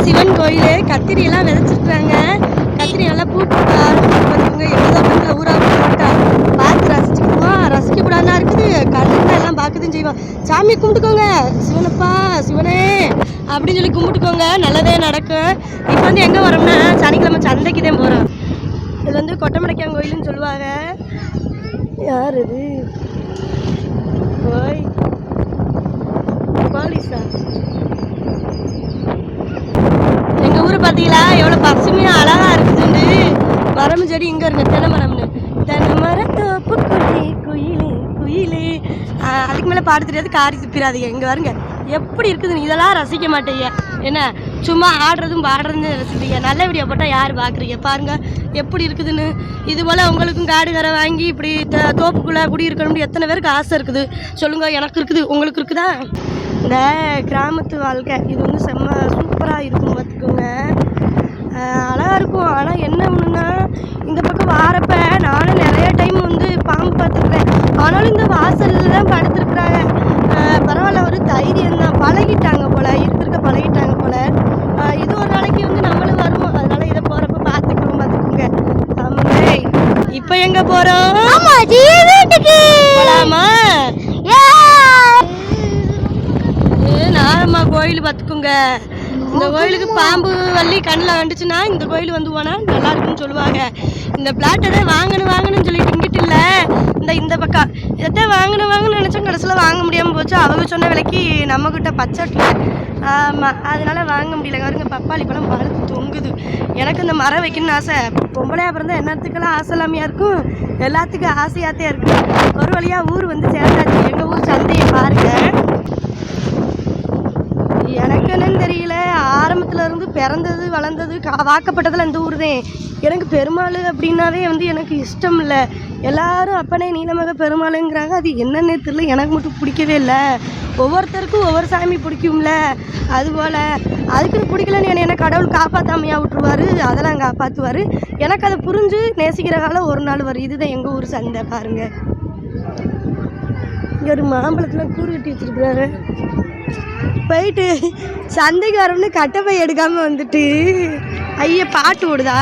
சிவன் கோயில். கத்திரியெல்லாம் விதைச்சிருக்காங்க. கத்திரி நல்லா பூட்டு பார்த்துக்கோங்க. எங்கள் தோட்டத்தில் ஊரா போட்டா பார்த்து ரசிச்சுக்குவோம். ரசிக்கக்கூடாதுனா இருக்குது. கல்லுன்னா எல்லாம் பார்க்கதான் செய்வோம். சாமி கும்பிட்டுக்கோங்க. சிவனப்பா சிவனே அப்படின்னு சொல்லி கும்பிட்டுக்கோங்க. நல்லதே நடக்கும். இப்போ வந்து எங்கே வரோம்னா சனிக்கிழமை சந்தைக்கு தான் போகிறோம். இது வந்து கொட்டமடைக்கான் கோயிலுன்னு சொல்லுவாங்க. யார் இது? ஓய் பாலிசா. எங்கள் ஊர் பார்த்தீங்களா எவ்வளோ பசுமையாக அழகாக இருக்குதுண்டு. மரம் செடி இங்கே இருங்க. தென்னை மரம்னு. தென்னை மரத்தோப்பு குட்டி குயிலே குயிலே. அதுக்கு மேலே பாட தெரியாது. காரி துப்பிடாதீங்க. இங்கே வருங்க எப்படி இருக்குதுன்னு. இதெல்லாம் ரசிக்க மாட்டேங்க. என்ன சும்மா ஆடுறதும் பாடுறதுன்னு ரசிப்பீங்க. நல்ல வீடியோ போட்டால் யார் பார்க்குறீங்க பாருங்கள் எப்படி இருக்குதுன்னு. இது போல் உங்களுக்கும் காடு கரை வாங்கி இப்படி தோப்புக்குள்ளே குடி இருக்கணும்னு எத்தனை பேருக்கு ஆசை இருக்குது சொல்லுங்கள். எனக்கு இருக்குது. உங்களுக்கு இருக்குதா? இந்த கிராமத்து வாழ்க்கை இது வந்து செம்ம சூப்பராக இருக்கும் பார்த்துக்கோங்க. அழகாக இருக்கும். ஆனால் என்ன ஒன்றுன்னா இந்த பக்கம் வாரப்ப நானும் நிறைய டைம் வந்து பாம்பு பார்த்துருக்குறேன். ஆனாலும் இந்த வாசலில் தான் படுத்துருக்குறாங்க. பரவாயில்ல ஒரு தைரியம் தான். பழகிட்டாங்க போல். இருக்க பழகிட்டாங்க போல். இது ஒரு நாளைக்கு வந்து நம்மளும் வருவோம். அதனால் இதை போகிறப்ப பார்த்துக்கணும் பார்த்துக்கோங்க. ஆமாங்க. இப்போ எங்கே போகிறோம்? போகலாமா? நாரம்மா கோயில் பார்த்துக்கோங்க. இந்த கோயிலுக்கு பாம்பு வள்ளி கண்ணில் வந்துச்சுன்னா இந்த கோயில் வந்து போனால் நல்லா இருக்குன்னு சொல்லுவாங்க. இந்த பிளாட்டை தான் வாங்கணும்னு சொல்லிட்டு இங்கிட்டு இல்லை இந்த பக்கம் இதைத்தான் வாங்கணும்னு நினச்சோம். கடைசியில் வாங்க முடியாமல் போச்சு. அவங்க சொன்ன விலைக்கு நம்மக்கிட்ட பச்சை. ஆமாம் அதனால் வாங்க முடியல. வருங்க பப்பாளி பழம் பழுத்து தொங்குது. எனக்கு இந்த மரம் வைக்கணும்னு ஆசை. பொம்பளையாக பிறந்தா என்னத்துக்கெல்லாம் ஆசை இல்லாமையாக இருக்கும். எல்லாத்துக்கும் ஆசையாகத்தே இருக்குது. ஒரு வழியாக ஊர் வந்து சேர்ந்தாச்சு. எங்கள் ஊர் சந்தையை பாருங்கள். எனக்கு என்னன்னு தெரியல. ஆரம்பத்தில் இருந்து பிறந்தது வளர்ந்தது வாக்கப்பட்டதில் இந்த ஊர் தான். எனக்கு பெருமாள் அப்படின்னாவே வந்து எனக்கு இஷ்டம் இல்லை. எல்லாரும் அப்பனே நீலமக பெருமாளுங்கிறாங்க. அது என்னன்னே தெரியல. எனக்கு மட்டும் பிடிக்கவே இல்லை. ஒவ்வொருத்தருக்கும் ஒவ்வொரு சாமி பிடிக்கும்ல. அதுபோல் அதுக்குன்னு பிடிக்கலன்னு என்ன கடவுள் காப்பாற்றாமையாக விட்டுருவார். அதெல்லாம் காப்பாற்றுவார். எனக்கு அதை புரிஞ்சு நேசிக்கிற காலம் ஒரு நாள் வரும். இதுதான் எங்கள் ஊர் சந்தை பாருங்கள். இங்கே ஒரு மாம்பழத்தில் கூறு கட்டி வச்சுருக்குறாரு. போயிட்டு சந்தைக்கு வரோம்னு கட்டப்பை எடுக்காமல் வந்துட்டு ஐயா பாட்டு ஓடுதா.